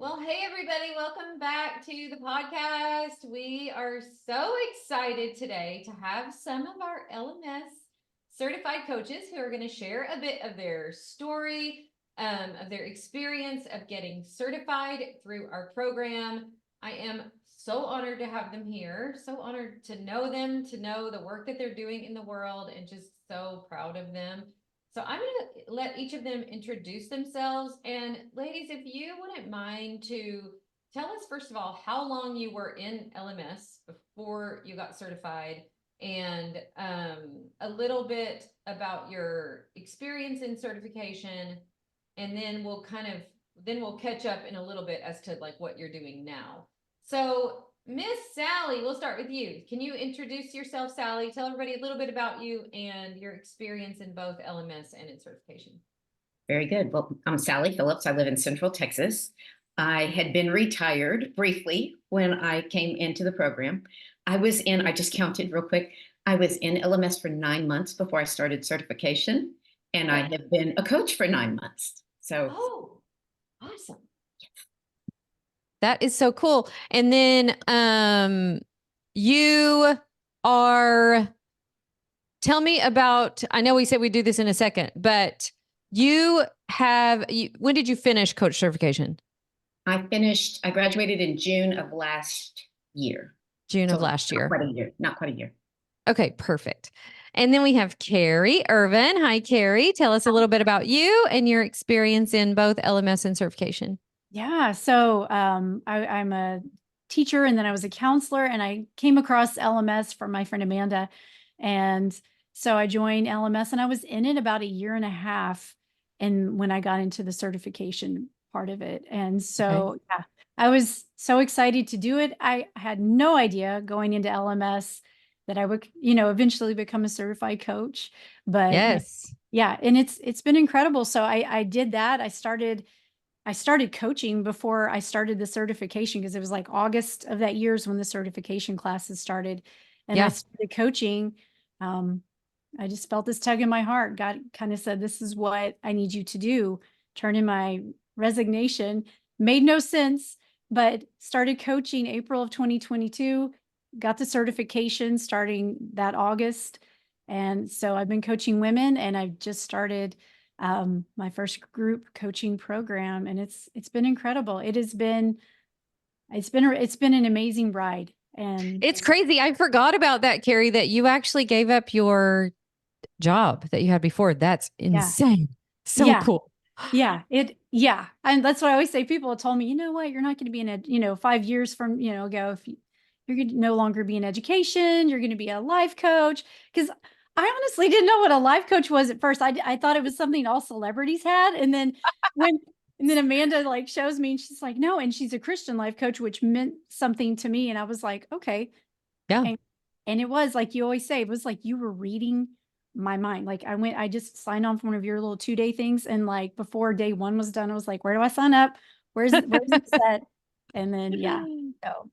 Well, hey, everybody, welcome back to the podcast. We are so excited today to have some of our LMS certified coaches who are going to share a bit of their story, of their experience of getting certified through our program. I am so honored to have them here, so honored to know them, to know the work that they're doing in the world, and just so proud of them. So I'm going to let each of them introduce themselves. And ladies, if you wouldn't mind to tell us, first of all, how long you were in LMS before you got certified, and a little bit about your experience in certification. And then we'll catch up in a little bit as to like what you're doing now. So Miss Sally, we'll start with you. Can you introduce yourself, Sally? Tell everybody a little bit about you and your experience in both LMS and in certification. Very good. Well, I'm Sally Phillips. I live in Central Texas. I had been retired briefly when I came into the program. I just counted real quick. I was in LMS for 9 months before I started certification, and I have been a coach for 9 months. Oh, awesome. That is so cool. And then you are, tell me about, I know we said we'd do this in a second, but when did you finish coach certification? I graduated in June of last year. June of last year. Not quite a year. Okay, perfect. And then we have Carrie Irvin. Hi, Carrie. Tell us a little bit about you and your experience in both LMS and certification. Yeah. So I'm a teacher, and then I was a counselor, and I came across LMS from my friend Amanda. And so I joined LMS, and I was in it about a year and a half. And when I got into the certification part of it. And so, yeah, I was so excited to do it. I had no idea going into LMS that I would, eventually become a certified coach. But yes, yeah, and it's been incredible. So I did that. I started coaching before I started the certification, because it was like August of that year is when the certification classes started. And I started coaching. I just felt this tug in my heart. God kind of said, this is what I need you to do. Turn in my resignation. Made no sense, but started coaching April of 2022, got the certification starting that August. And so I've been coaching women, and I've just started my first group coaching program, and it's been incredible. It's been an amazing ride. And it's crazy. I forgot about that, Carrie, that you actually gave up your job that you had before. That's insane. So cool. Yeah. And that's what I always say. People have told me, you know what, you're not going to be in 5 years from, ago, if you're going to no longer be in education, you're going to be a life coach. Because I honestly didn't know what a life coach was at first. I thought it was something all celebrities had. And then Amanda like shows me, and she's like, no, and she's a Christian life coach, which meant something to me. And I was like, okay. Yeah. And it was like you always say, it was like you were reading my mind. Like I just signed on for one of your little 2-day things. And like before day 1 was done, I was like, where do I sign up? Where's it set? And then, yeah. So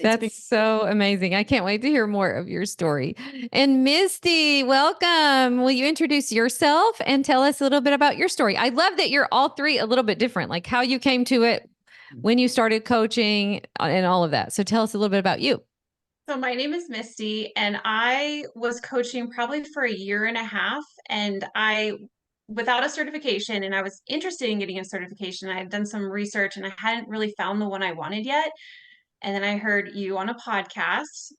that's so amazing. I can't wait to hear more of your story. And Misty, welcome. Will you introduce yourself and tell us a little bit about your story? I love that you're all three a little bit different, like how you came to it, when you started coaching, and all of that. So tell us a little bit about you. So my name is Misty, and I was coaching probably for a year and a half, and without a certification, and I was interested in getting a certification. I had done some research, and I hadn't really found the one I wanted yet. And then I heard you on a podcast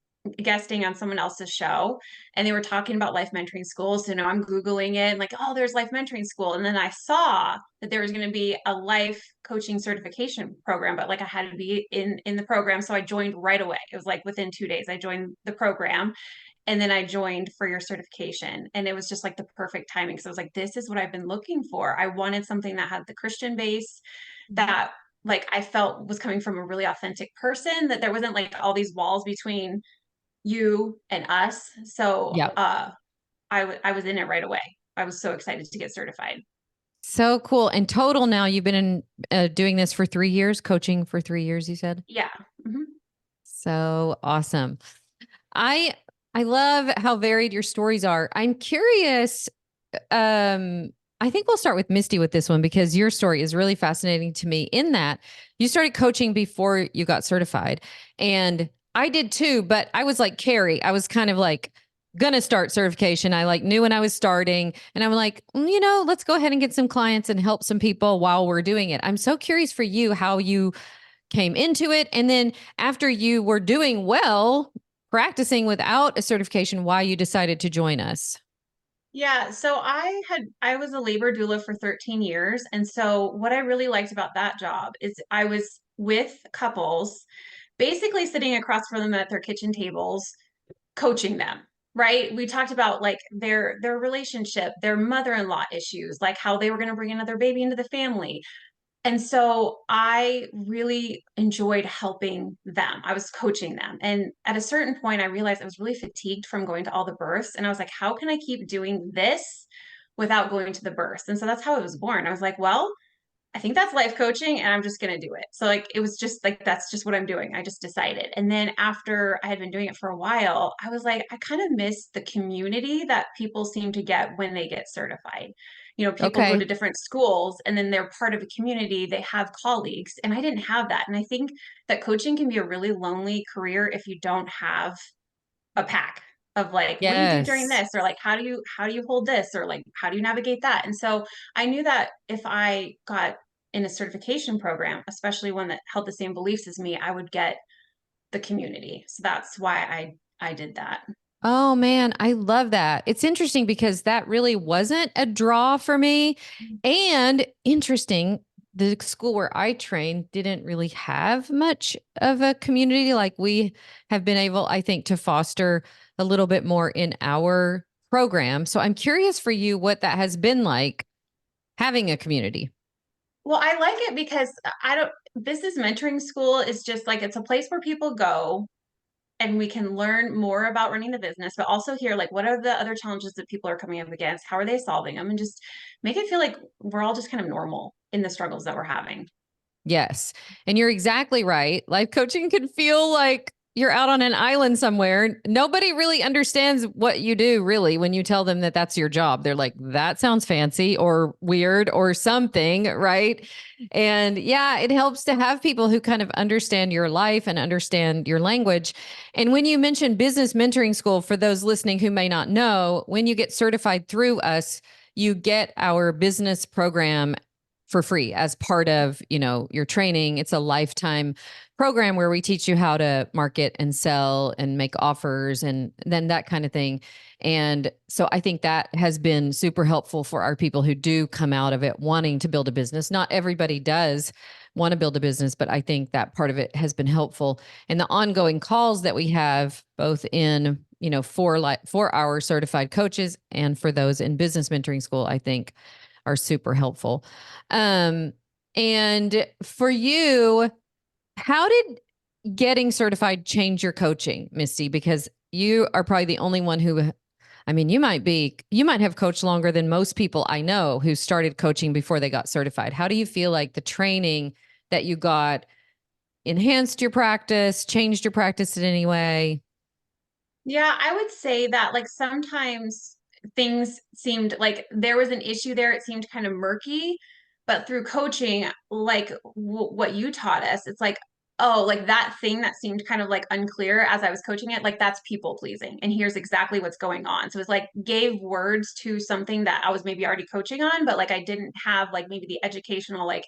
guesting on someone else's show, and they were talking about life mentoring schools. So now I'm Googling it and like, oh, there's life mentoring school. And then I saw that there was going to be a life coaching certification program, but like I had to be in the program. So I joined right away. It was like within 2 days, I joined the program. And then I joined for your certification. And it was just like the perfect timing. So I was like, this is what I've been looking for. I wanted something that had the Christian base, that like I felt was coming from a really authentic person, that there wasn't like all these walls between you and us. So I was in it right away. I was so excited to get certified. So cool. And total now you've been in doing this for 3 years, coaching for 3 years, you said? Yeah. Mm-hmm. So awesome. I love how varied your stories are. I'm curious, I think we'll start with Misty with this one because your story is really fascinating to me in that you started coaching before you got certified. And I did too, but I was like Carrie. I was kind of like gonna start certification. I like knew when I was starting and I'm like, let's go ahead and get some clients and help some people while we're doing it. I'm so curious for you how you came into it. And then after you were doing well, practicing without a certification, why you decided to join us. Yeah, so I was a labor doula for 13 years. And so what I really liked about that job is I was with couples, basically sitting across from them at their kitchen tables, coaching them, right? We talked about like their relationship, their mother-in-law issues, like how they were going to bring another baby into the family. And so I really enjoyed helping them. I was coaching them. And at a certain point, I realized I was really fatigued from going to all the births. And I was like, how can I keep doing this without going to the births? And so that's how it was born. I was like, well, I think that's life coaching and I'm just going to do it. So like it was just like that's just what I'm doing. I just decided. And then after I had been doing it for a while, I was like I kind of miss the community that people seem to get when they get certified. People go Okay. to different schools and then they're part of a community, they have colleagues, and I didn't have that. And I think that coaching can be a really lonely career if you don't have a pack of like what do you do during Yes. this, or like how do you hold this, or like how do you navigate that. And so I knew that if I got in a certification program, especially one that held the same beliefs as me, I would get the community. So that's why I did that. Oh man, I love that. It's interesting because that really wasn't a draw for me. And interesting, the school where I trained didn't really have much of a community like we have been able, I think, to foster a little bit more in our program. So I'm curious for you what that has been like having a community. Well, I like it because I don't business mentoring school is just like it's a place where people go and we can learn more about running the business, but also hear like what are the other challenges that people are coming up against? How are they solving them? And just make it feel like we're all just kind of normal in the struggles that we're having. Yes. And you're exactly right. Life coaching can feel like you're out on an island somewhere. Nobody really understands what you do, really, when you tell them that that's your job. They're like, that sounds fancy or weird or something. Right. And yeah, it helps to have people who kind of understand your life and understand your language. And when you mention business mentoring school, for those listening who may not know, when you get certified through us, you get our business program for free as part of, your training. It's a lifetime program where we teach you how to market and sell and make offers and then that kind of thing. And so I think that has been super helpful for our people who do come out of it wanting to build a business. Not everybody does want to build a business, but I think that part of it has been helpful. And the ongoing calls that we have both in, for our certified coaches and for those in business mentoring school, I think are super helpful. And for you, how did getting certified change your coaching, Misty? Because you are probably the only one who, you might have coached longer than most people I know who started coaching before they got certified. How do you feel like the training that you got enhanced your practice, changed your practice in any way? Yeah, I would say that like sometimes things seemed like there was an issue there. It seemed kind of murky, but through coaching, like what you taught us, it's like, oh, like that thing that seemed kind of like unclear as I was coaching it, like that's people pleasing. And here's exactly what's going on. So it's like gave words to something that I was maybe already coaching on, but like I didn't have like maybe the educational, like,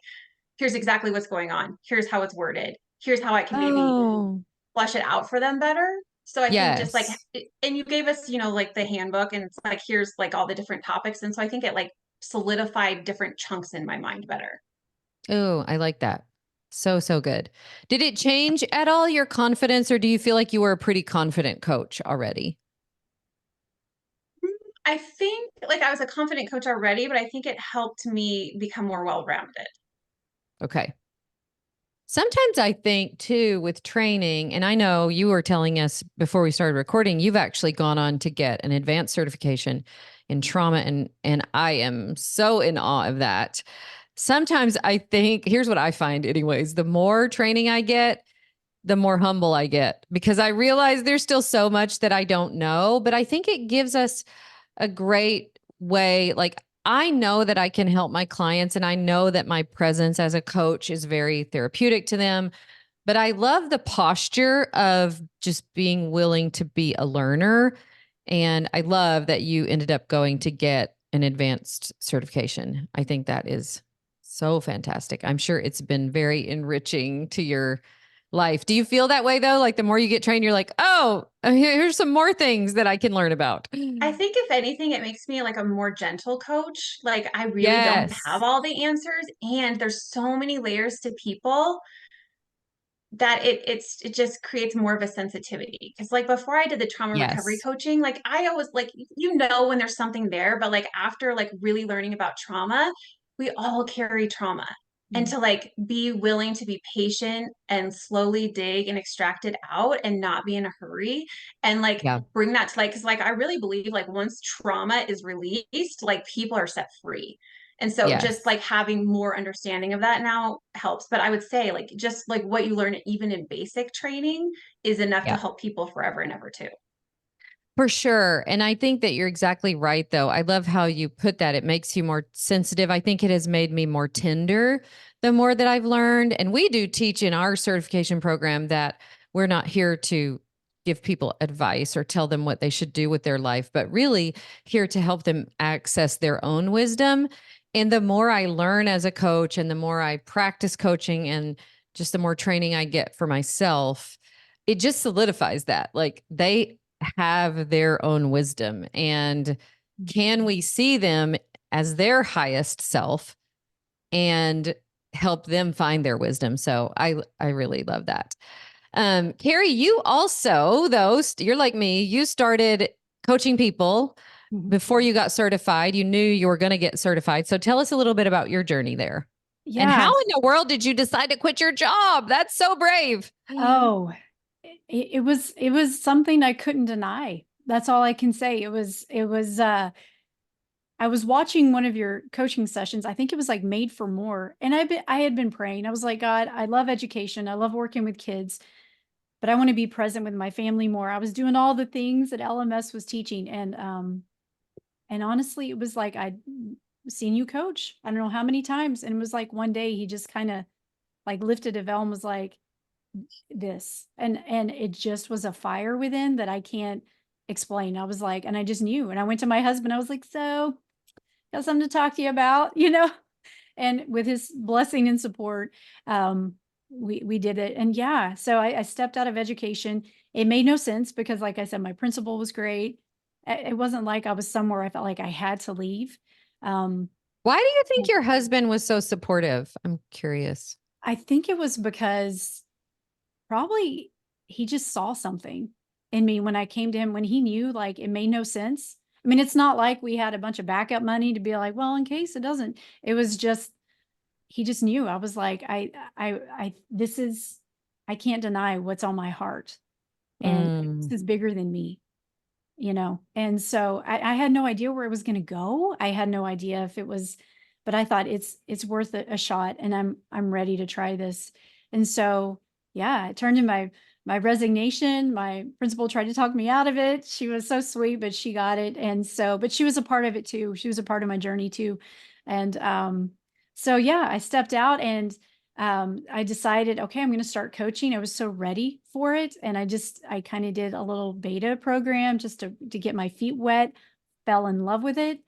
here's exactly what's going on. Here's how it's worded. Here's how I can maybe Oh, flesh it out for them better. So I think just like, yes. and you gave us, like the handbook and it's like, here's like all the different topics. And so I think it like solidified different chunks in my mind better. Oh, I like that. So, so good. Did it change at all your confidence, or do you feel like you were a pretty confident coach already? I think like I was a confident coach already, but I think it helped me become more well-rounded. Okay. Sometimes I think too with training, and I know you were telling us before we started recording, you've actually gone on to get an advanced certification in trauma, and I am so in awe of that. Sometimes I think, here's what I find anyways, the more training I get, the more humble I get because I realize there's still so much that I don't know, but I think it gives us a great way. Like I know that I can help my clients, and I know that my presence as a coach is very therapeutic to them. But I love the posture of just being willing to be a learner. And I love that you ended up going to get an advanced certification. I think that is so fantastic. I'm sure it's been very enriching to your life. Do you feel that way though? Like the more you get trained, you're like, oh, here's some more things that I can learn about. I think if anything, it makes me like a more gentle coach. Like I really don't have Yes. all the answers, and there's so many layers to people that it just creates more of a sensitivity. Because like before I did the trauma recovery Yes. coaching, like I always like when there's something there, but like after like really learning about trauma, we all carry trauma. And Mm. to like be willing to be patient and slowly dig and extract it out and not be in a hurry and like Yeah. bring that to like, because like I really believe like once trauma is released, like people are set free. And so just Yes. like having more understanding of that now helps. But I would say like just like what you learn even in basic training is enough to Yeah. help people forever and ever too. For sure. And I think that you're exactly right, though. I love how you put that. It makes you more sensitive. I think it has made me more tender the more that I've learned. And we do teach in our certification program that we're not here to give people advice or tell them what they should do with their life, but really here to help them access their own wisdom. And the more I learn as a coach and the more I practice coaching and just the more training I get for myself, it just solidifies that. Like they have their own wisdom, and can we see them as their highest self and help them find their wisdom? So I really love that. Carrie, you also though you're like me, you started coaching people Mhm. before you got certified. You knew you were going to get certified, so tell us a little bit about your journey there. And how Yeah. in the world did you decide to quit your job? That's so brave. Oh, it was something I couldn't deny. That's all I can say. It was I was watching one of your coaching sessions. I think it was like Made for More. And I had been praying. I was like, God, I love education. I love working with kids, but I want to be present with my family more. I was doing all the things that LMS was teaching. And honestly, it was like I'd seen you coach. I don't know how many times. And it was like one day he just kind of like lifted a veil and was like, this. And it just was a fire within that I can't explain. I was like, and I just knew. And I went to my husband. I was like, so got something to talk to you about, and with his blessing and support, we did it. And yeah, so I stepped out of education. It made no sense because, like I said, my principal was great. It wasn't like I was somewhere I felt like I had to leave. Um, Why do you think your husband was so supportive? I'm curious. I think it was because probably he just saw something in me when I came to him, when he knew like it made no sense. I mean, it's not like we had a bunch of backup money to be like, well, in case it doesn't. It was just he just knew. I was like, this is, I can't deny what's on my heart. And Mm, this is bigger than me. And so I had no idea where it was going to go. I had no idea if it was, but I thought it's worth a shot, and I'm ready to try this. And so, yeah, it turned in my resignation. My principal tried to talk me out of it. She was so sweet, but she got it. And so, but she was a part of it too. She was a part of my journey too. And so yeah, I stepped out and I decided, okay, I'm going to start coaching. I was so ready for it. And I kind of did a little beta program just to get my feet wet, fell in love with it.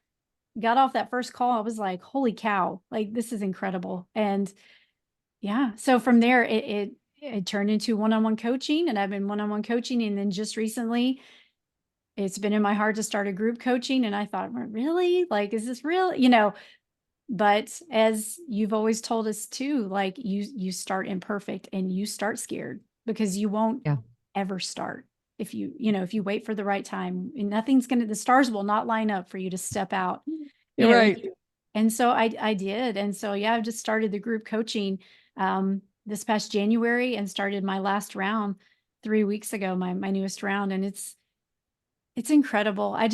Got off that first call. I was like, holy cow, like this is incredible. And yeah, so from there, it turned into one-on-one coaching, and I've been one-on-one coaching. And then just recently, it's been in my heart to start a group coaching. And I thought, "Well, really? Like, is this real? But as you've always told us too, like you start imperfect and you start scared because you won't yeah. ever start if you wait for the right time, and the stars will not line up for you to step out. You're And, right. and so I did. And so, yeah, I've just started the group coaching this past January and started my last round 3 weeks ago, my newest round. And it's incredible. I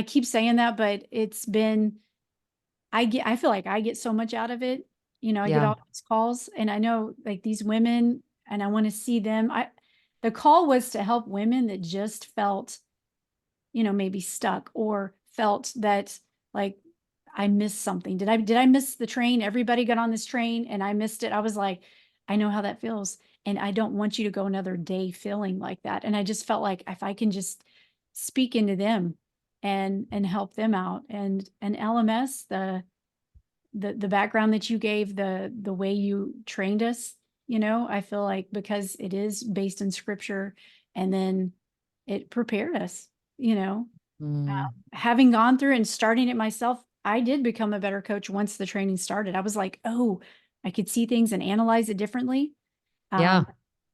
keep saying that, but it's been, I feel like I get so much out of it. I get Yeah. all these calls, and I know like these women, and I want to see them. The call was to help women that just felt, maybe stuck, or felt that like I missed something. Did I miss the train? Everybody got on this train and I missed it. I was like, I know how that feels. And I don't want you to go another day feeling like that. And I just felt like if I can just speak into them and help them out. And LMS, the background that you gave, the way you trained us, I feel like because it is based in scripture, and then it prepared us, having gone through and starting it myself, I did become a better coach once the training started. I was like, oh, I could see things and analyze it differently. Yeah.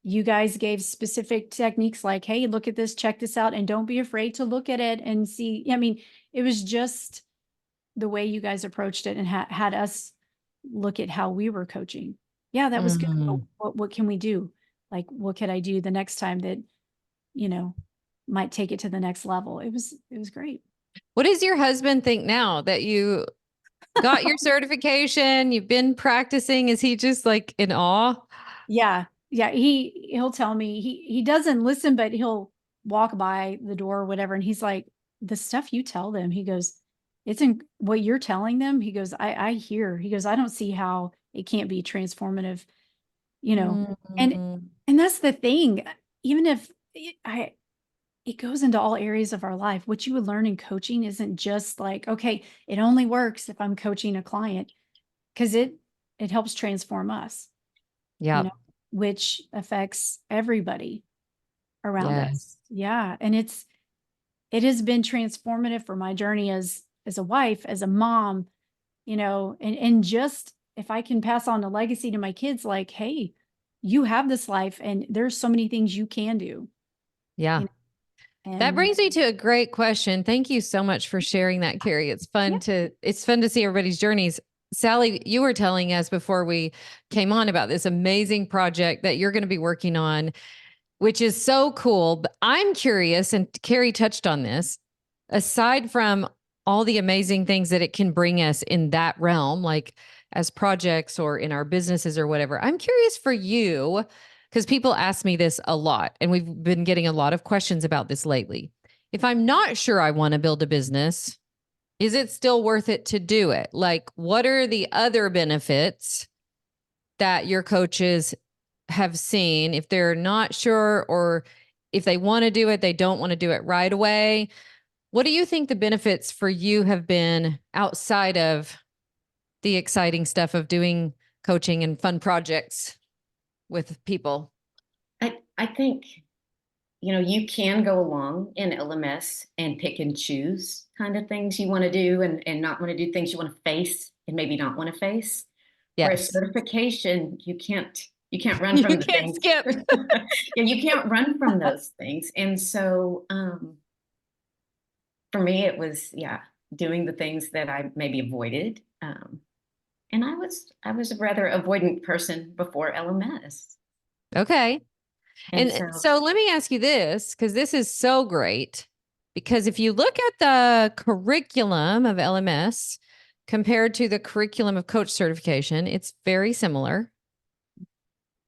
You guys gave specific techniques like, hey, look at this, check this out, and don't be afraid to look at it and see. I mean, it was just the way you guys approached it and had us look at how we were coaching. Yeah, that was good. But what can we do? Like, what could I do the next time that, might take it to the next level? It was great. What does your husband think now that you got your certification? You've been practicing. Is he just like in awe? Yeah. Yeah. He'll tell me he doesn't listen, but he'll walk by the door or whatever. And he's like, the stuff you tell them, he goes, it's in what you're telling them. He goes, I hear, he goes, I don't see how it can't be transformative, and that's the thing. Even if it goes into all areas of our life, what you would learn in coaching isn't just like, okay, it only works if I'm coaching a client, because it helps transform us. Yeah. Which affects everybody around us. Yes. Yeah. And it has been transformative for my journey as a wife, as a mom, and just if I can pass on a legacy to my kids, like, hey, you have this life and there's so many things you can do. Yeah. That And brings me to a great question. Thank you so much for sharing that, Carrie. It's fun to see everybody's journeys. Sally, you were telling us before we came on about this amazing project that you're going to be working on, which is so cool. But I'm curious, and Carrie touched on this, aside from all the amazing things that it can bring us in that realm, like as projects or in our businesses or whatever, I'm curious for you, because people ask me this a lot, and we've been getting a lot of questions about this lately. If I'm not sure I want to build a business, is it still worth it to do it? Like, what are the other benefits that your coaches have seen if they're not sure, or if they want to do it, they don't want to do it right away? What do you think the benefits for you have been outside of the exciting stuff of doing coaching and fun projects with people? I think, you can go along in LMS and pick and choose kind of things you want to do and not want to do things you want to face and maybe not want to face. Whereas Yes. certification, you can't run from the can't things. skip. Yeah, you can't run from those things. And so for me, it was, doing the things that I maybe avoided. And I was a rather avoidant person before LMS. Okay. And And so let me ask you this, because this is so great. Because if you look at the curriculum of LMS compared to the curriculum of coach certification, it's very similar.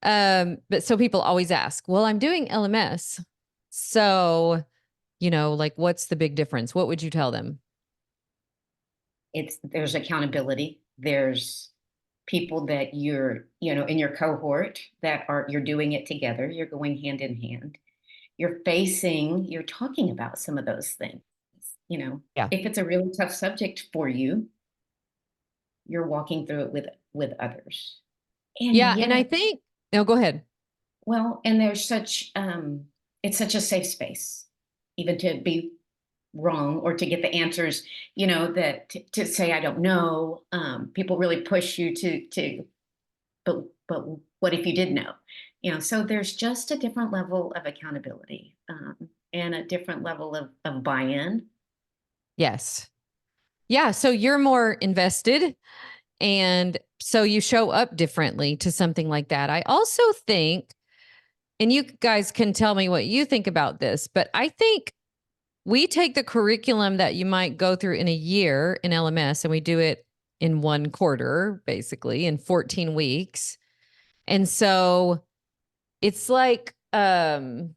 But so people always ask, well, I'm doing LMS. So, like, what's the big difference? What would you tell them? there's accountability. There's people that you're, in your cohort you're doing it together. You're going hand in hand. You're talking about some of those things. Yeah. If it's a really tough subject for you, you're walking through it with others. And And I think, no, go ahead. well, and there's it's such a safe space, even to be wrong or to get the answers, that to say, I don't know. People really push you but what if you did know? So there's just a different level of accountability, and a different level of buy-in. Yes. Yeah. So you're more invested, and so you show up differently to something like that. I also think, and you guys can tell me what you think about this, but I think we take the curriculum that you might go through in a year in LMS and we do it in one quarter, basically in 14 weeks. And so it's like, I'm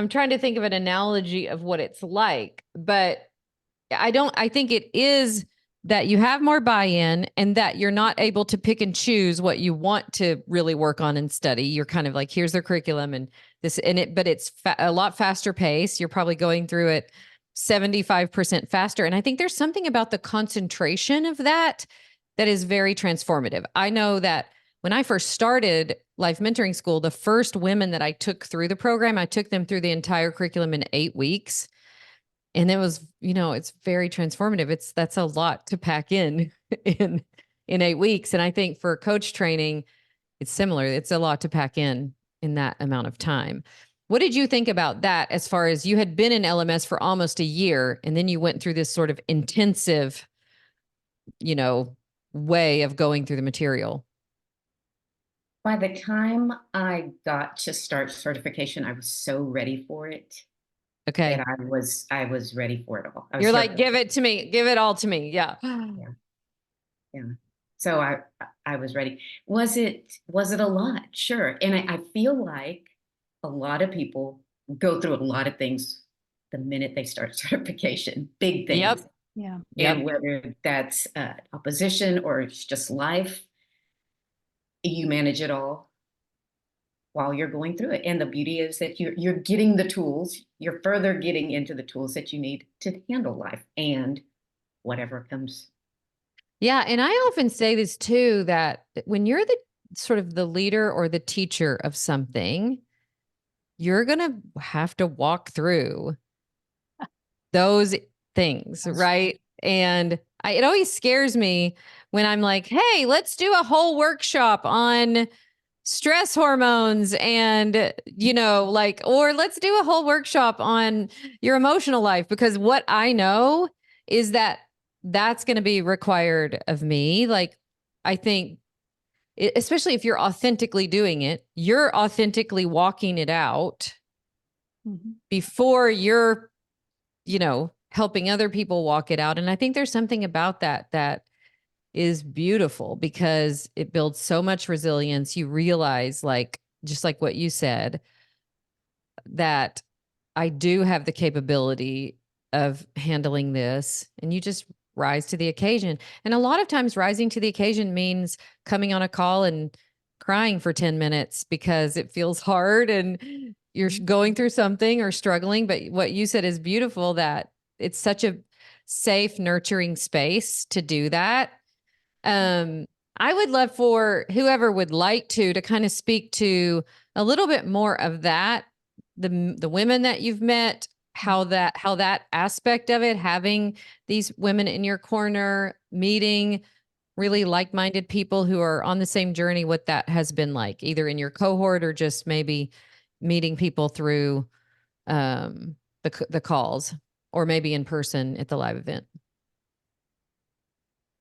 trying to think of an analogy of what it's like, but I think it is that you have more buy-in and that you're not able to pick and choose what you want to really work on and study. You're kind of like, here's their curriculum and this, and it, but it's a lot faster pace. You're probably going through it 75% faster. And I think there's something about the concentration of that is very transformative. I know that when I first started Life Mentoring School, the first women that I took through the program, I took them through the entire curriculum in 8 weeks. And it was, it's very transformative. That's a lot to pack in 8 weeks. And I think for coach training, it's similar. It's a lot to pack in that amount of time. What did you think about that as far as you had been in LMS for almost a year and then you went through this sort of intensive, way of going through the material? By the time I got to start certification, I was so ready for it. Okay. And I was ready for it all. You're like, give it to me. Give it all to me. Yeah. Yeah. So I was ready. Was it a lot? Sure. And I feel like a lot of people go through a lot of things the minute they start certification, big things. Yep. Yeah. And whether that's opposition or it's just life, you manage it all while you're going through it. And the beauty is that you're getting the tools, you're further getting into the tools that you need to handle life and whatever comes. Yeah. And I often say this too, that when you're the sort of the leader or the teacher of something, you're going to have to walk through those things, right? And it always scares me when I'm like, hey, let's do a whole workshop on stress hormones and, or let's do a whole workshop on your emotional life, because what I know is that that's going to be required of me. Like, I think, especially if you're authentically doing it, you're authentically walking it out before you're, helping other people walk it out. And I think there's something about that is beautiful because it builds so much resilience. You realize, like, just like what you said, that I do have the capability of handling this, and you just rise to the occasion. And a lot of times rising to the occasion means coming on a call and crying for 10 minutes because it feels hard and you're going through something or struggling. But what you said is beautiful, that it's such a safe, nurturing space to do that. I would love for whoever would like to kind of speak to a little bit more of that, the women that you've met, how that aspect of it, having these women in your corner, meeting really like-minded people who are on the same journey, what that has been like, either in your cohort or just maybe meeting people through the calls, or maybe in person at the live event.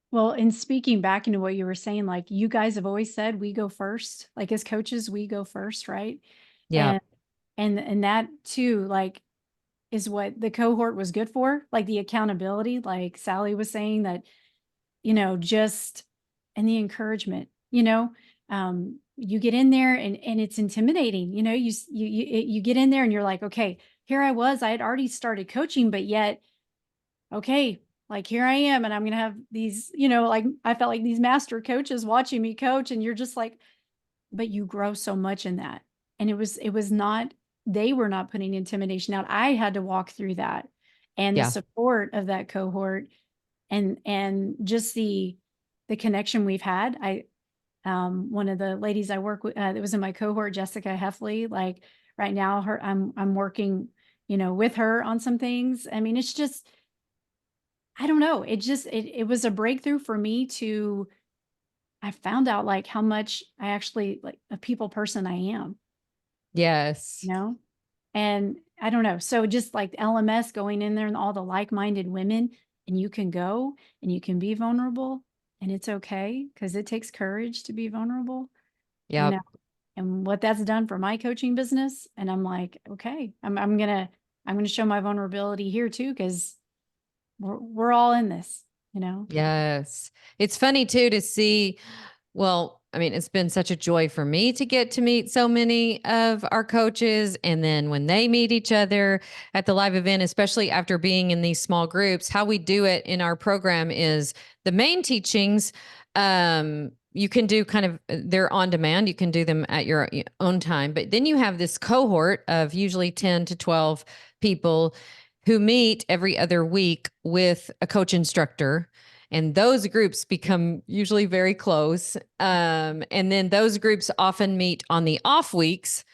Well, in speaking back into what you were saying, like, you guys have always said we go first. Like, as coaches, we go first, right? Yeah. And that too, like, is what the cohort was good for, like the accountability, like Sally was saying, that, just, and the encouragement, you get in there and it's intimidating, you get in there and you're like, okay, here I had already started coaching, but yet, okay, like, here I am, and I'm going to have these, like, I felt like these master coaches watching me coach, and you're just like, but you grow so much in that. And it was not, they were not putting intimidation out. I had to walk through that, and the support of that cohort, and just the connection we've had. One of the ladies I work with, that was in my cohort, Jessica Heffley, like, right now, I'm working, with her on some things. I mean, it's just, I don't know. It was a breakthrough for me I found out, like, how much I actually, like, a people person I am, Yes. and I don't know. So just like LMS, going in there and all the like-minded women, and you can go and you can be vulnerable, and it's okay, because it takes courage to be vulnerable, Yeah. and what that's done for my coaching business. And I'm like, okay, I'm gonna show my vulnerability here too, because we're all in this, Yes. It's funny too to see, well, I mean, it's been such a joy for me to get to meet so many of our coaches. And then when they meet each other at the live event, especially after being in these small groups, how we do it in our program is the main teachings. You can do kind of, they're on demand. You can do them at your own time. But then you have this cohort of usually 10 to 12 people who meet every other week with a coach instructor. And those groups become usually very close. And then those groups often meet on the off weeks.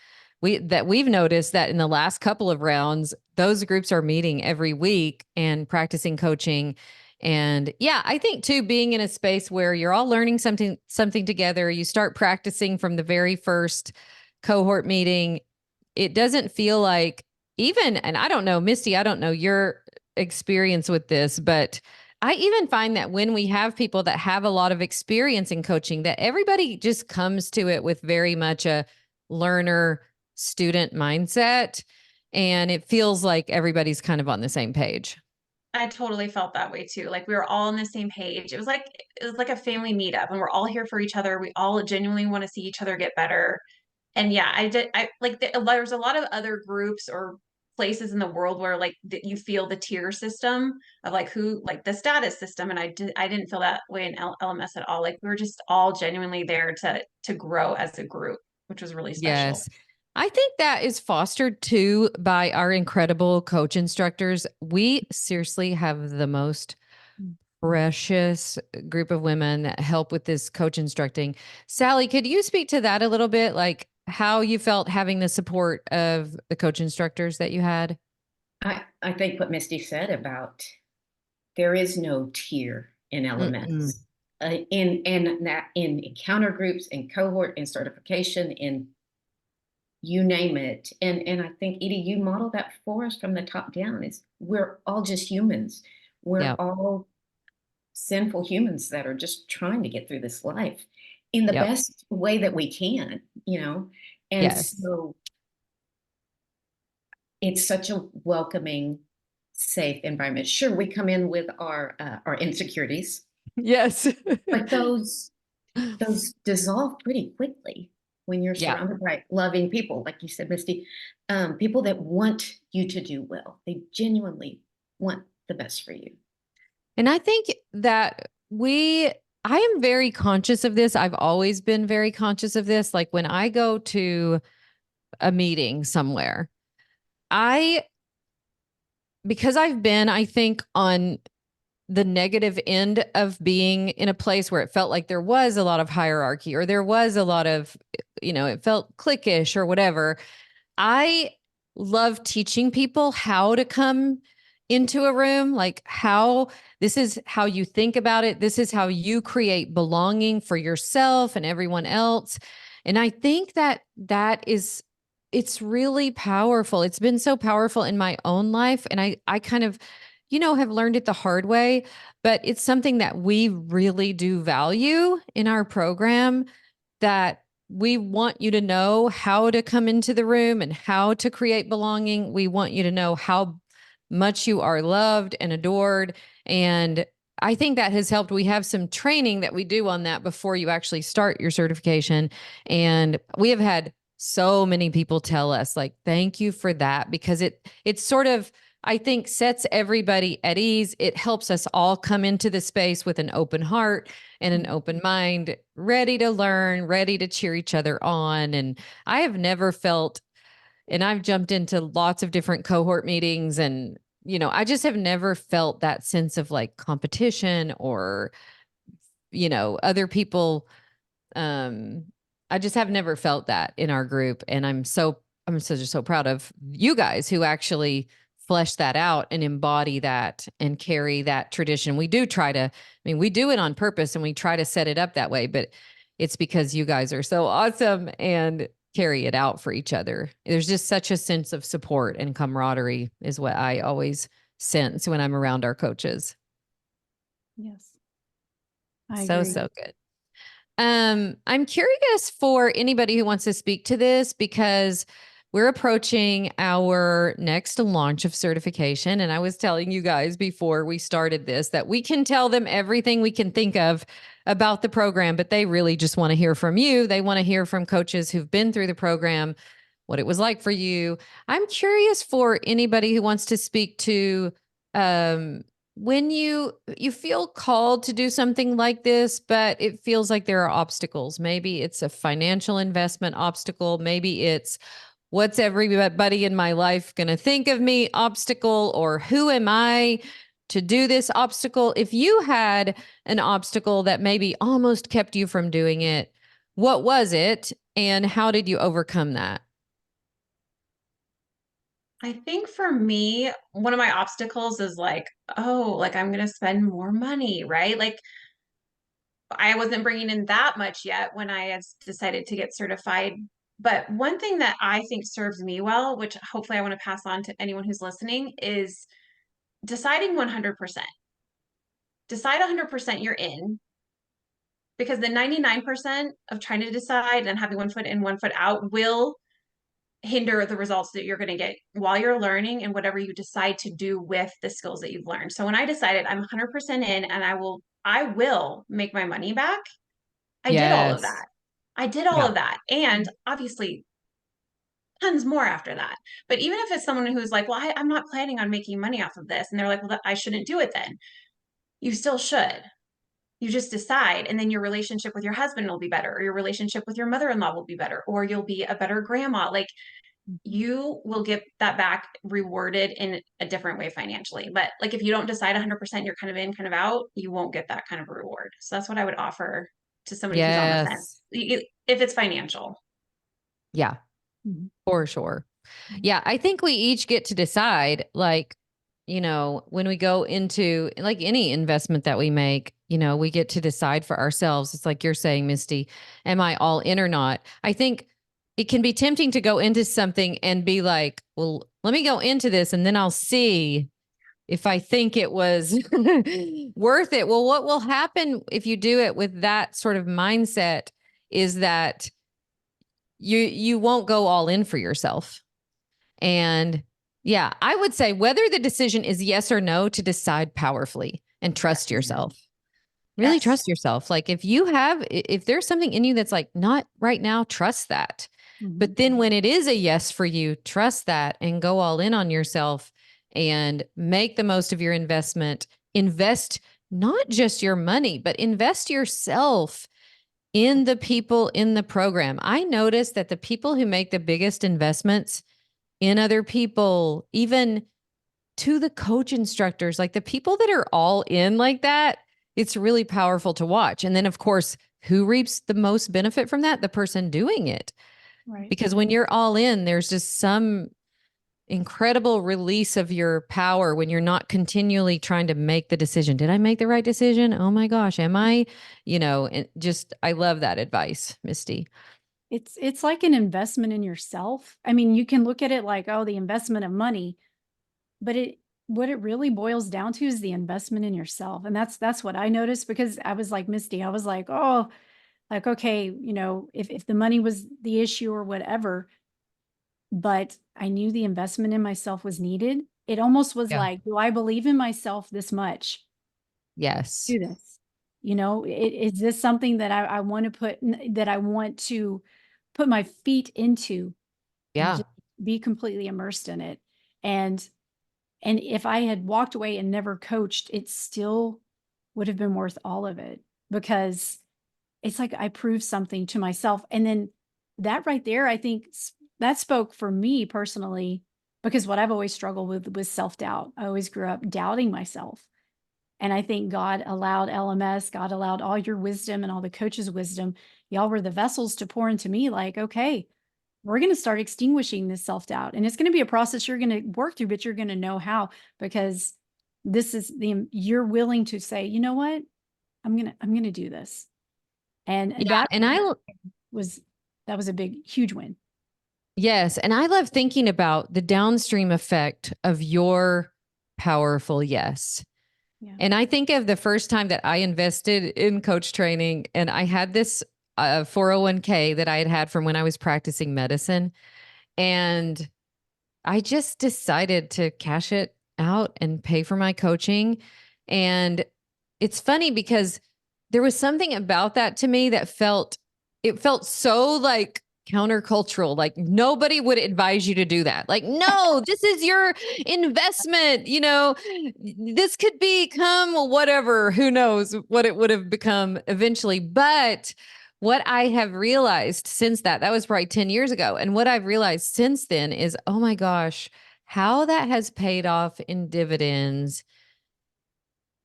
We've noticed that in the last couple of rounds, those groups are meeting every week and practicing coaching. And yeah, I think too, being in a space where you're all learning something together, you start practicing from the very first cohort meeting. It doesn't feel like even, and I don't know, Misty, I don't know your experience with this, but I even find that when we have people that have a lot of experience in coaching, that everybody just comes to it with very much a learner student mindset. And it feels like everybody's kind of on the same page. I totally felt that way too. Like we were all on the same page. It was like a family meetup and we're all here for each other. We all genuinely want to see each other get better. And yeah, I like there's a lot of other groups or places in the world where like you feel the tier system of like who like the status system. And I didn't feel that way in LMS at all. Like we were just all genuinely there to grow as a group, which was really special. Yes. I think that is fostered too by our incredible coach instructors. We seriously have the most precious group of women that help with this coach instructing. Sally, could you speak to that a little bit? Like how you felt having the support of the coach instructors that you had? I think what Misty said about there is no tier in LMS. In encounter groups, in cohort, in certification, in you name it. And I think, Edie, you model that for us from the top down. Is we're all just humans. We're all sinful humans that are just trying to get through this life in the best way that we can, And so it's such a welcoming, safe environment. Sure, we come in with our insecurities. Yes. But those dissolve pretty quickly when you're surrounded by loving people, like you said, Misty, people that want you to do well. They genuinely want the best for you. And I think that I am very conscious of this. I've always been very conscious of this. Like when I go to a meeting somewhere, because I've been, I think, on the negative end of being in a place where it felt like there was a lot of hierarchy or there was a lot of, it felt cliquish or whatever. I love teaching people how to come into a room, like this is how you think about it. This is how you create belonging for yourself and everyone else. And I think it's really powerful. It's been so powerful in my own life. And I kind of, have learned it the hard way, but it's something that we really do value in our program, that we want you to know how to come into the room and how to create belonging. We want you to know how much you are loved and adored. And I think that has helped. We have some training that we do on that before you actually start your certification. And we have had so many people tell us like, thank you for that, because it's sort of, I think, sets everybody at ease. It helps us all come into the space with an open heart and an open mind, ready to learn, ready to cheer each other on. And I have never felt, and I've jumped into lots of different cohort meetings, and, I just have never felt that sense of like competition or, other people. I just have never felt that in our group. And I'm so just so proud of you guys who actually flesh that out and embody that and carry that tradition. We do we do it on purpose and we try to set it up that way, but it's because you guys are so awesome and carry it out for each other. There's just such a sense of support and camaraderie is what I always sense when I'm around our coaches. Yes. I So agree. good. I'm curious for anybody who wants to speak to this, because we're approaching our next launch of certification. And I was telling you guys before we started this that we can tell them everything we can think of about the program, but they really just want to hear from you. They want to hear from coaches who've been through the program, what it was like for you. I'm curious for anybody who wants to speak to when you feel called to do something like this, but it feels like there are obstacles. Maybe it's a financial investment obstacle. Maybe it's what's everybody in my life going to think of me obstacle, or who am I to do this obstacle? If you had an obstacle that maybe almost kept you from doing it, what was it and how did you overcome that? I think for me, one of my obstacles is like, oh, like I'm going to spend more money, right? Like I wasn't bringing in that much yet when I had decided to get certified. But one thing that I think serves me well, which hopefully I want to pass on to anyone who's listening, is deciding 100%. Decide 100% you're in, because the 99% of trying to decide and having one foot in, one foot out will hinder the results that you're going to get while you're learning and whatever you decide to do with the skills that you've learned. So when I decided I'm 100% in and I will make my money back, I did all of Yes. that. I did all Yeah. of that. And obviously tons more after that. But even if it's someone who's like, well, I'm not planning on making money off of this. And they're like, well, I shouldn't do it then. You still should. You just decide, and then your relationship with your husband will be better, or your relationship with your mother-in-law will be better, or you'll be a better grandma. Like you will get that back rewarded in a different way financially. But like if you don't decide 100%, you're kind of in, kind of out, you won't get that kind of reward. So that's what I would offer to somebody who's on the fence, Yes. if it's financial. Yeah, Mhm. for sure. Yeah, I think we each get to decide, like, when we go into like any investment that we make, we get to decide for ourselves. It's like you're saying, Misty, am I all in or not? I think it can be tempting to go into something and be like, well, let me go into this and then I'll see if I think it was worth it. Well, what will happen if you do it with that sort of mindset is that you won't go all in for yourself. And yeah, I would say whether the decision is yes or no, to decide powerfully and trust yourself. Really Yes. trust yourself. Like if there's something in you that's like, not right now, trust that. Mhm. But then when it is a yes for you, trust that and go all in on yourself and make the most of your investment. Invest not just your money, but invest yourself in the people in the program. I noticed that the people who make the biggest investments in other people, even to the coach instructors, like the people that are all in like that, it's really powerful to watch. And then, of course, who reaps the most benefit from that? The person doing it. Right. Because when you're all in, there's just some incredible release of your power when you're not continually trying to make the decision. Did I make the right decision? Oh my gosh, am I? I love that advice, Misty. It's like an investment in yourself. I mean, you can look at it like, oh, the investment of money, but what it really boils down to is the investment in yourself. And that's what I noticed, because I was like Misty, I was like, oh, like, okay, if the money was the issue or whatever, but I knew the investment in myself was needed. It almost was Yeah. like, do I believe in myself this much Yes. to do this? Is this something that I want to that I want to put my feet into and Yeah. just be completely immersed in it? And if I had walked away and never coached, it still would have been worth all of it, because it's like I proved something to myself. And then that right there, I think that spoke for me personally, because what I've always struggled with was self-doubt. I always grew up doubting myself. And I think God allowed LMS, God allowed all your wisdom and all the coaches' wisdom. Y'all were the vessels to pour into me, like, okay, we're going to start extinguishing this self-doubt. And it's going to be a process you're going to work through, but you're going to know how, because this is you're willing to say, you know what, I'm going to do this. And Yeah. And was that was a big, huge win. yes. And I love thinking about the downstream effect of your powerful yes. Yeah. And I think of the first time that I invested in coach training, and I had this 401k that I had from when I was practicing medicine. And I just decided to cash it out and pay for my coaching. And it's funny because there was something about that to me that it felt so like countercultural. Like nobody would advise you to do that. Like, no, this is your investment. This could become whatever, who knows what it would have become eventually. But what I have realized since that was probably 10 years ago. And what I've realized since then is, oh my gosh, how that has paid off in dividends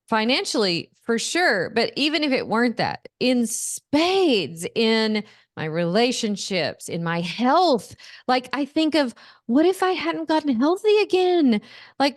financially for sure. But even if it weren't that, in spades, in my relationships, in my health, like I think of what if I hadn't gotten healthy again? Like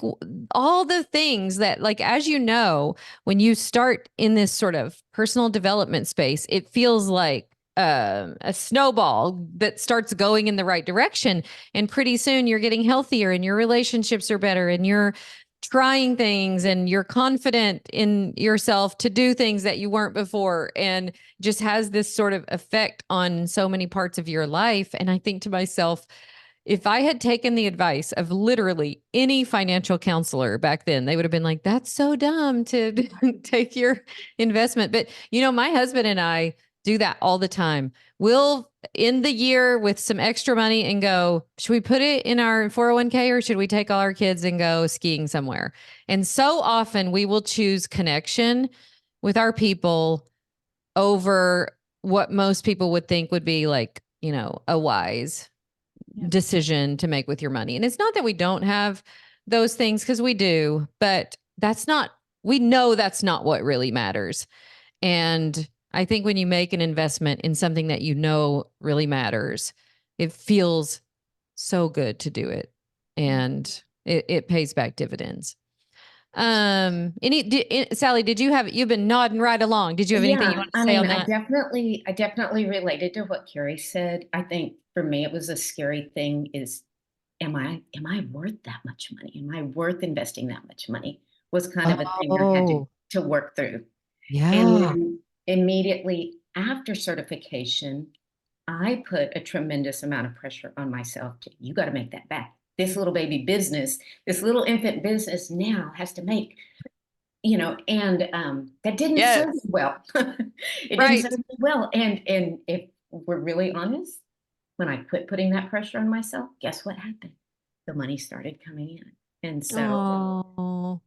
all the things that, like, as you know, when you start in this sort of personal development space, it feels like a snowball that starts going in the right direction. And pretty soon you're getting healthier and your relationships are better and you're trying things and you're confident in yourself to do things that you weren't before, and just has this sort of effect on so many parts of your life. And I think to myself, if I had taken the advice of literally any financial counselor back then, they would have been like, that's so dumb to take your investment. But, my husband and I do that all the time. We'll end the year with some extra money and go, should we put it in our 401k or should we take all our kids and go skiing somewhere? And so often we will choose connection with our people over what most people would think would be like, a wise decision to make with your money. And it's not that we don't have those things, because we do, but we know that's not what really matters. And I think when you make an investment in something that really matters, it feels so good to do it, and it pays back dividends. Sally, you've been nodding right along. Did you have anything you want to say on that? I definitely related to what Carrie said. I think for me, it was a scary thing is, am I worth that much money? Am I worth investing that much money? Was kind of a thing I had to work through. Yeah. And then immediately after certification, I put a tremendous amount of pressure on myself you got to make that back. This little baby business, this little infant business now has to make, and that didn't serve me well. It didn't serve me well. And if we're really honest, when I quit putting that pressure on myself, guess what happened? The money started coming in. And so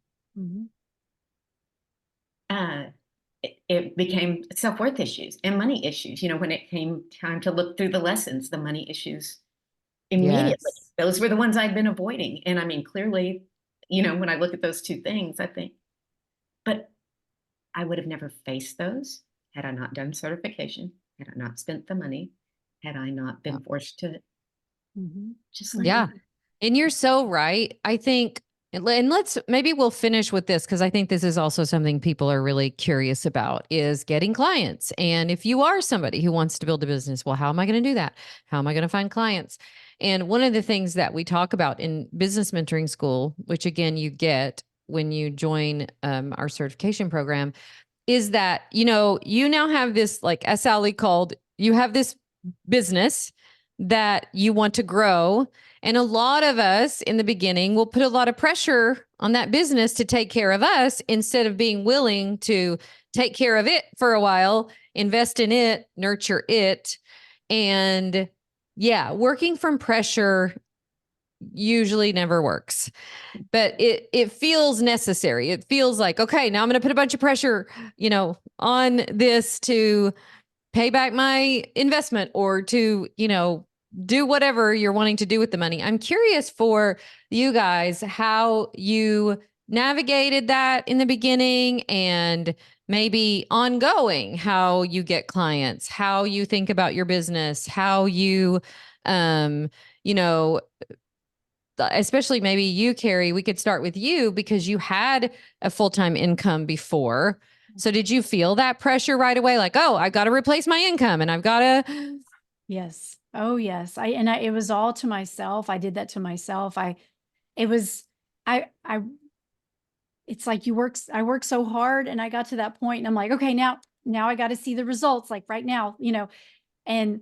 it became self-worth issues and money issues. When it came time to look through the lessons, the money issues immediately, those were the ones I'd been avoiding. And I mean, clearly, when I look at those two things, I think, but I would have never faced those had I not done certification, had I not spent the money, had I not been forced to just like that. And you're so right. I think, and maybe we'll finish with this, because I think this is also something people are really curious about, is getting clients. And if you are somebody who wants to build a business, well, how am I going to do that? How am I going to find clients? And one of the things that we talk about in business mentoring school, which again, you get when you join our certification program, is that, you now have this, like as Sally called, you have this business that you want to grow. And a lot of us in the beginning will put a lot of pressure on that business to take care of us, instead of being willing to take care of it for a while, invest in it, nurture it. And working from pressure usually never works, but it feels necessary. It feels like, okay, now I'm going to put a bunch of pressure, on this to pay back my investment, or to, do whatever you're wanting to do with the money. I'm curious for you guys how you navigated that in the beginning, and maybe ongoing, how you get clients, how you think about your business, how you, especially maybe you, Carrie, we could start with you because you had a full-time income before. So did you feel that pressure right away? Like, oh, I got to replace my income and I've got to. Yes. Oh, yes. It was all to myself. I did that to myself. It's like I worked so hard, and I got to that point and I'm like, okay, now I got to see the results, like right now, and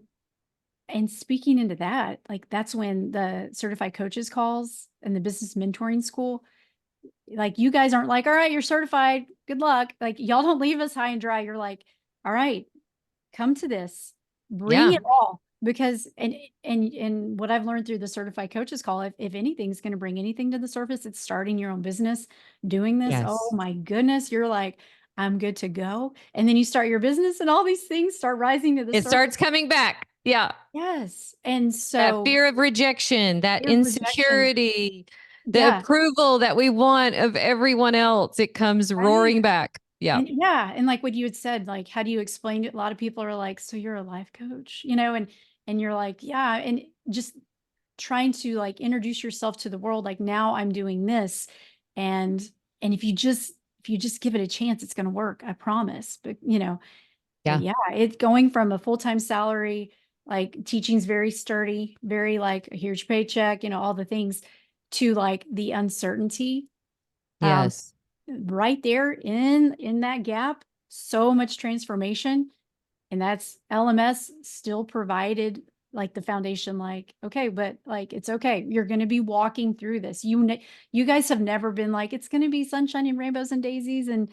speaking into that, like that's when the certified coaches calls and the business mentoring school, Like, you guys aren't like, all right, you're certified. Good luck. Like, y'all don't leave us high and dry. You're like, all right, come to this, bring Yeah. it all. Because, and what I've learned through the certified coaches call, if anything's going to bring anything to the surface, it's starting your own business, doing this. Oh Yes. my goodness. You're like, I'm good to go. And then you start your business and all these things start rising to the It surface. starts coming back. Yeah. Yes. And That so fear of rejection, that fear of rejection. insecurity, the Yeah. approval that we want of everyone else, it comes roaring Right. back. Yeah. And yeah. And like what you had said, like, how do you explain it? A lot of people are like, so you're a life coach, and you're like, yeah. And just trying to like introduce yourself to the world. Like, now I'm doing this. And, and if you just give it a chance, it's going to work. I promise. But, Yeah. yeah, it's going from a full-time salary, like teaching's very sturdy, very like, here's your paycheck, all the things, to like the uncertainty. Um, Yes. right there in that gap, so much transformation. And that's LMS still provided like the foundation, like, okay, but like, it's okay. You're going to be walking through this. You guys have never been like, it's going to be sunshine and rainbows and daisies. And,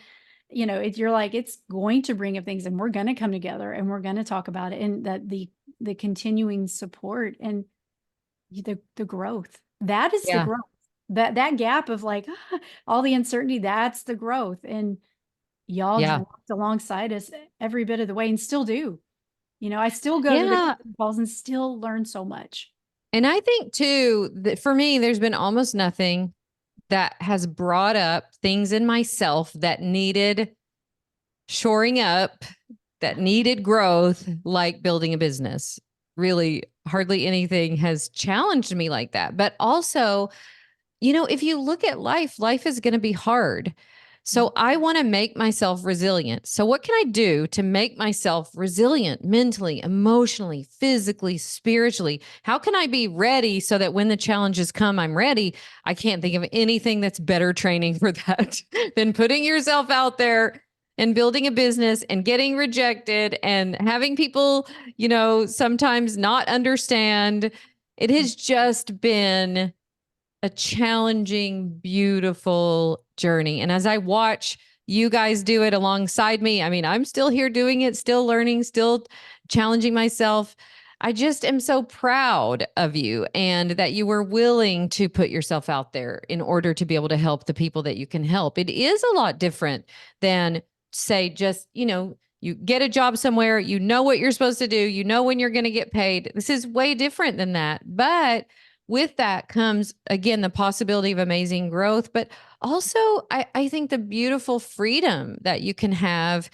you're like, it's going to bring up things, and we're going to come together and we're going to talk about it. And that the continuing support and the growth, that is the Yeah. growth. That gap of like all the uncertainty, that's the growth. And y'all Yeah. walked alongside us every bit of the way, and still do. I still go to the Yeah. coaching calls and still learn so much. And I think too that for me, there's been almost nothing that has brought up things in myself that needed shoring up, that needed growth, like building a business. Really, hardly anything has challenged me like that. But also, if you look at life, life is going to be hard. So I want to make myself resilient. So what can I do to make myself resilient mentally, emotionally, physically, spiritually? How can I be ready so that when the challenges come, I'm ready? I can't think of anything that's better training for that than putting yourself out there and building a business and getting rejected and having people, sometimes not understand. It has just been a challenging, beautiful journey. And as I watch you guys do it alongside me, I mean, I'm still here doing it, still learning, still challenging myself. I just am so proud of you, and that you were willing to put yourself out there in order to be able to help the people that you can help. It is a lot different than, say, just, you get a job somewhere, you know what you're supposed to do, you know when you're going to get paid. This is way different than that. But with that comes, again, the possibility of amazing growth, but also I think the beautiful freedom that you can have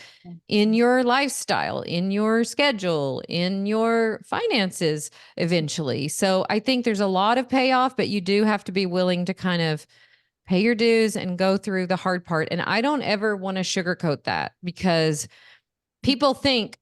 in your lifestyle, in your schedule, in your finances eventually. So I think there's a lot of payoff, but you do have to be willing to kind of pay your dues and go through the hard part. And I don't ever want to sugarcoat that, because people think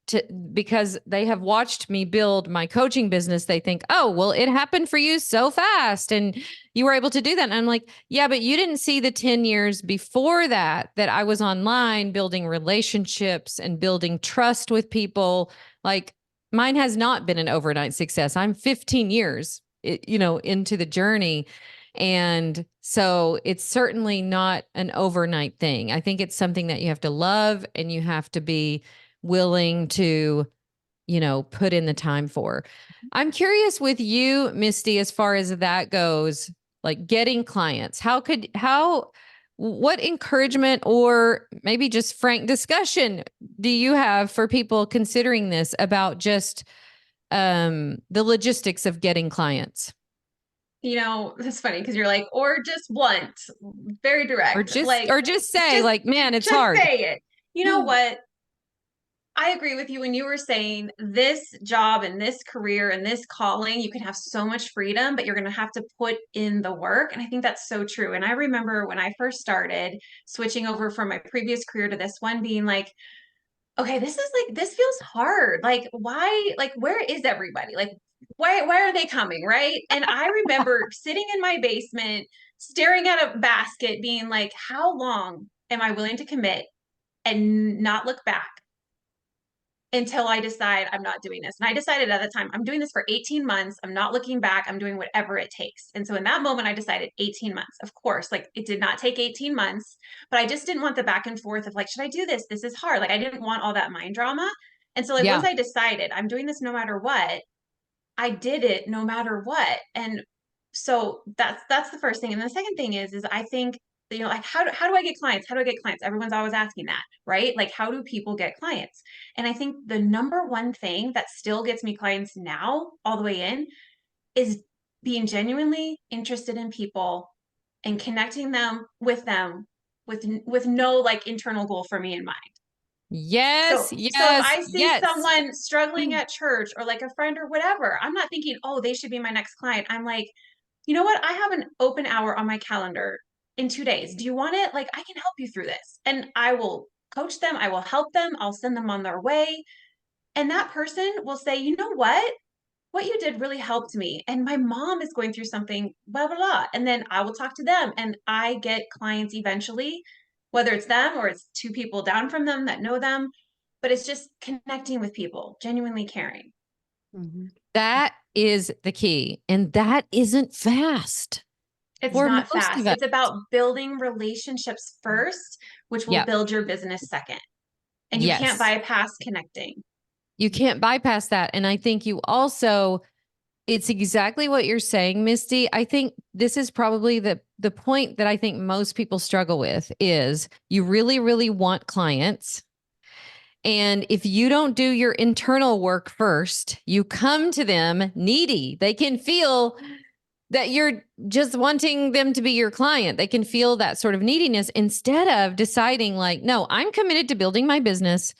because they have watched me build my coaching business, they think, oh, well, it happened for you so fast and you were able to do that. And I'm like, yeah, but you didn't see the 10 years before that I was online building relationships and building trust with people. Like, mine has not been an overnight success. I'm 15 years, into the journey. And so it's certainly not an overnight thing. I think it's something that you have to love and you have to be willing to, put in the time for. I'm curious with you, Misty, as far as that goes, like getting clients, what encouragement or maybe just frank discussion do you have for people considering this about just the logistics of getting clients? That's funny because you're like, or just blunt, very direct, Or just say just, like, man, it's just hard. say it. You know what? I agree with you when you were saying this job and this career and this calling, you can have so much freedom, but you're going to have to put in the work. And I think that's so true. And I remember when I first started switching over from my previous career to this one, being like, okay, this feels hard. Like, why, like, where is everybody? Like, why are they coming? Right. And I remember sitting in my basement, staring at a basket, being like, how long am I willing to commit and not look back? until I decide I'm not doing this. And I decided at the time, I'm doing this for 18 months. I'm not looking back. I'm doing whatever it takes. And so in that moment, I decided 18 months. Of course, like it did not take 18 months, but I just didn't want the back and forth of like, should I do this? This is hard. Like I didn't want all that mind drama. And so like Yeah. once I decided I'm doing this no matter what, I did it no matter what. And so that's the first thing. And the second thing is I think, you know, like how do I get clients? How do I get clients? Everyone's always asking that, right? Like how do people get clients? And I think the number one thing that still gets me clients now all the way in is being genuinely interested in people and connecting them with no like internal goal for me in mind. Yes, So if yes, I see yes. someone struggling at church or like a friend or whatever, I'm not thinking, oh, they should be my next client. I'm like, you know what? I have an open hour on my calendar in 2 days. Do you want it? Like, I can help you through this. And I will coach them. I will help them. I'll send them on their way. And that person will say, you know what? What you did really helped me. And my mom is going through something, blah, blah, blah. And then I will talk to them and I get clients eventually, whether it's them or it's two people down from them that know them. But it's just connecting with people, genuinely caring. Mhm. That is the key. And that isn't fast. It's For not most of fast. us. It's about building relationships first, which will Yep. build your business second. And you can't Yes. bypass connecting. You can't bypass that. And I think you also, it's exactly what you're saying, Misty. I think this is probably the point that I think most people struggle with is you really, really want clients. And if you don't do your internal work first, you come to them needy. They can feel that you're just wanting them to be your client. They can feel that sort of neediness instead of deciding like, no, I'm committed to building my business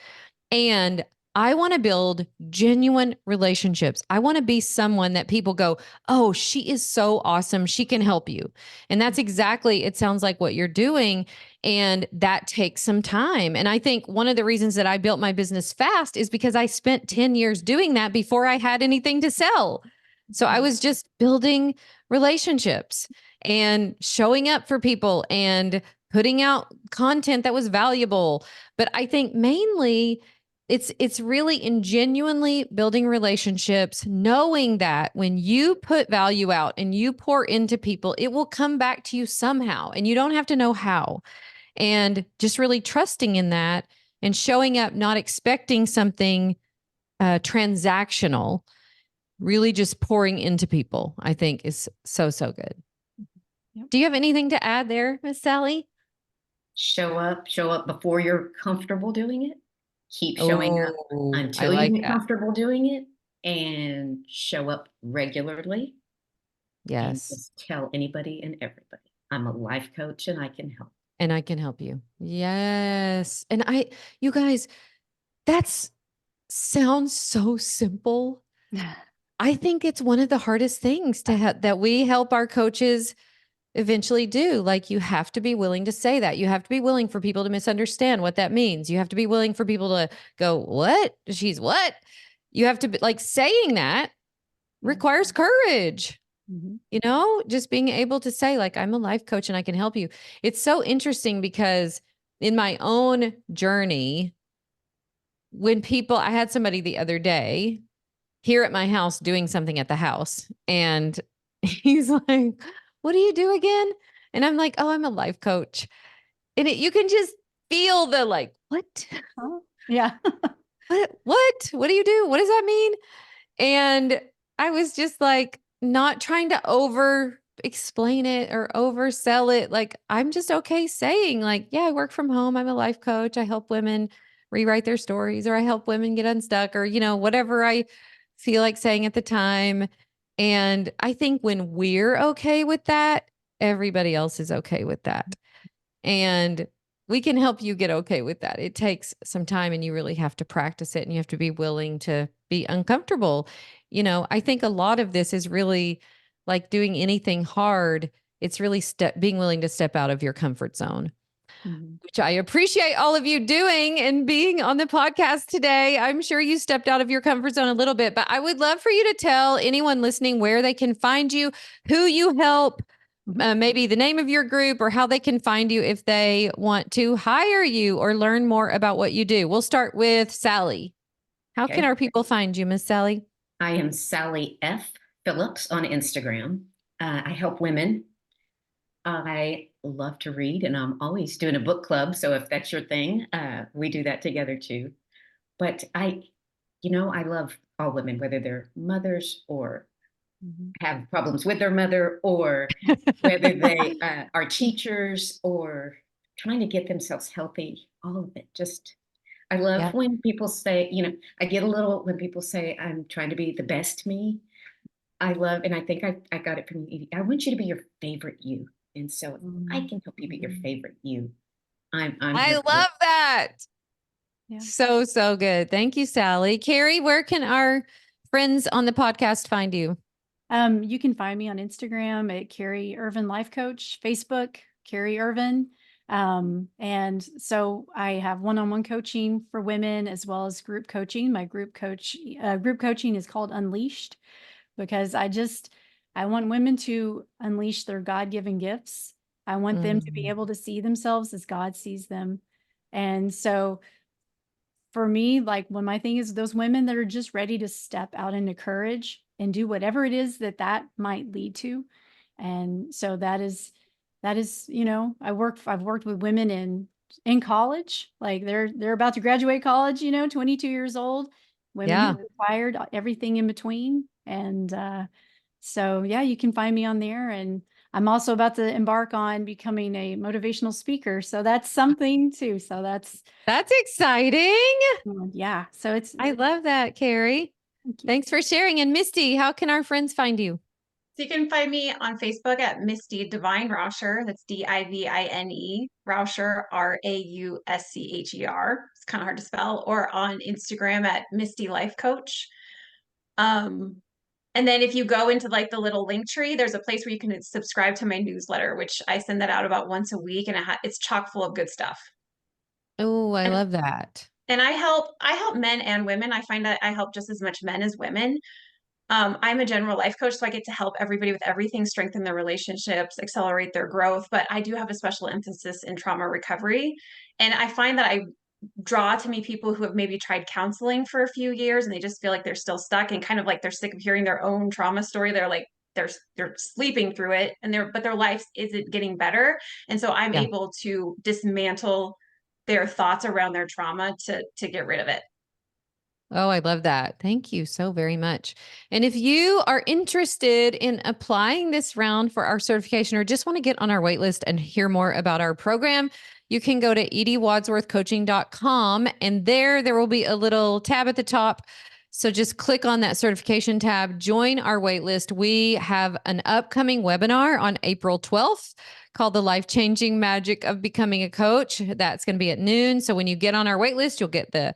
and I want to build genuine relationships. I want to be someone that people go, oh, she is so awesome. She can help you. And that's exactly, it sounds like what you're doing. And that takes some time. And I think one of the reasons that I built my business fast is because I spent 10 years doing that before I had anything to sell. So I was just building relationships and showing up for people and putting out content that was valuable. But I think mainly it's really in genuinely building relationships, knowing that when you put value out and you pour into people, it will come back to you somehow, and you don't have to know how. And just really trusting in that and showing up, not expecting something transactional, really just pouring into people, I think is so, so good. Yep. Do you have anything to add there, Miss Sally? Show up before you're comfortable doing it. Keep showing up I until like you get that. comfortable doing it, and show up regularly and Yes. just tell anybody and everybody, I'm a life coach and I can help. And I can help you. Yes. And you guys, that's sounds so simple. I think it's one of the hardest things that we help our coaches eventually do. Like you have to be willing to say that. You have to be willing for people to misunderstand what that means. You have to be willing for people to go, what? She's what? You have to be like saying that requires courage. Mhm. You know, just being able to say like, I'm a life coach and I can help you. It's so interesting because in my own journey, I had somebody the other day here at my house doing something at the house. And he's like, what do you do again? And I'm like, oh, I'm a life coach. And you can just feel the like, what? Oh, yeah. What do you do? What does that mean? And I was just like, not trying to over explain it or oversell it. Like, I'm just okay saying, like, yeah, I work from home. I'm a life coach. I help women rewrite their stories, or I help women get unstuck, or, whatever I feel like saying at the time. And I think when we're okay with that, everybody else is okay with that. And we can help you get okay with that. It takes some time and you really have to practice it and you have to be willing to be uncomfortable. I think a lot of this is really like doing anything hard. It's really being willing to step out of your comfort zone, which I appreciate all of you doing and being on the podcast today. I'm sure you stepped out of your comfort zone a little bit, but I would love for you to tell anyone listening where they can find you, who you help, maybe the name of your group, or how they can find you if they want to hire you or learn more about what you do. We'll start with Sally. How Okay. can our people find you, Miss Sally? I am Sally F. Phillips on Instagram. I help women. I love to read, and I'm always doing a book club. So if that's your thing, we do that together too. But I love all women, whether they're mothers or have problems with their mother, or whether they are teachers or trying to get themselves healthy. All of it. Just, I love Yeah. when people say, I get a little when people say, I'm trying to be the best me. I love, and I think I got it from you, Edie. I want you to be your favorite you. And so if I can help you be your favorite you, I'm I here for it. love that. Yeah. So, so good. Thank you, Sally. Carrie, where can our friends on the podcast find you? You can find me on Instagram at Carrie Irvin Life Coach, Facebook, Carrie Irvin. And so I have one-on-one coaching for women as well as group coaching. My group coaching is called Unleashed, because I want women to unleash their God-given gifts. I want them to be able to see themselves as God sees them. And so for me, like, when my thing is those women that are just ready to step out into courage and do whatever it is that might lead to. And so that is, I've worked with women in college, like they're about to graduate college, 22 years old, women Yeah. who retired, everything in between. And so, yeah, you can find me on there. And I'm also about to embark on becoming a motivational speaker. So that's something too. So that's exciting. yeah. So it's, I love that, Carrie. thank you. Thanks for sharing. And Misty, how can our friends find you? So you can find me on Facebook at Misty Divine Rauscher. That's Divine Rauscher, Rauscher. It's kind of hard to spell. Or on Instagram at Misty Life Coach. And then if you go into like the little link tree, there's a place where you can subscribe to my newsletter, which I send that out about once a week, and it's chock full of good stuff. Oh, I And love that. and I help men and women. I find that I help just as much men as women. I'm a general life coach, so I get to help everybody with everything, strengthen their relationships, accelerate their growth. But I do have a special emphasis in trauma recovery. And I find that I draw to me people who have maybe tried counseling for a few years and they just feel like they're still stuck and kind of like they're sick of hearing their own trauma story. They're like, they're sleeping through it and but their life isn't getting better. And so I'm Yeah. able to dismantle their thoughts around their trauma to get rid of it. Oh, I love that. Thank you so very much. And if you are interested in applying this round for our certification or just want to get on our wait list and hear more about our program, you can go to ediewadsworthcoaching.com, and there will be a little tab at the top. So just click on that certification tab, join our wait list. We have an upcoming webinar on April 12th called The Life-Changing Magic of Becoming a Coach. That's going to be at noon. So when you get on our wait list, you'll get the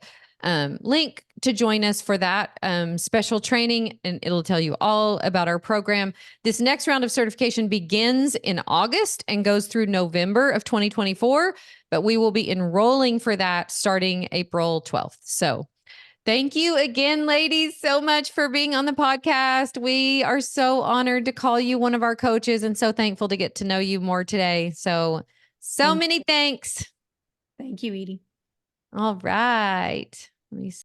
link to join us for that special training, and it'll tell you all about our program. This next round of certification begins in August and goes through November of 2024, but we will be enrolling for that starting April 12th. So thank you again, ladies, so much for being on the podcast. We are so honored to call you one of our coaches and so thankful to get to know you more today. So many thanks. Thank you, Edie. All right. Let me see.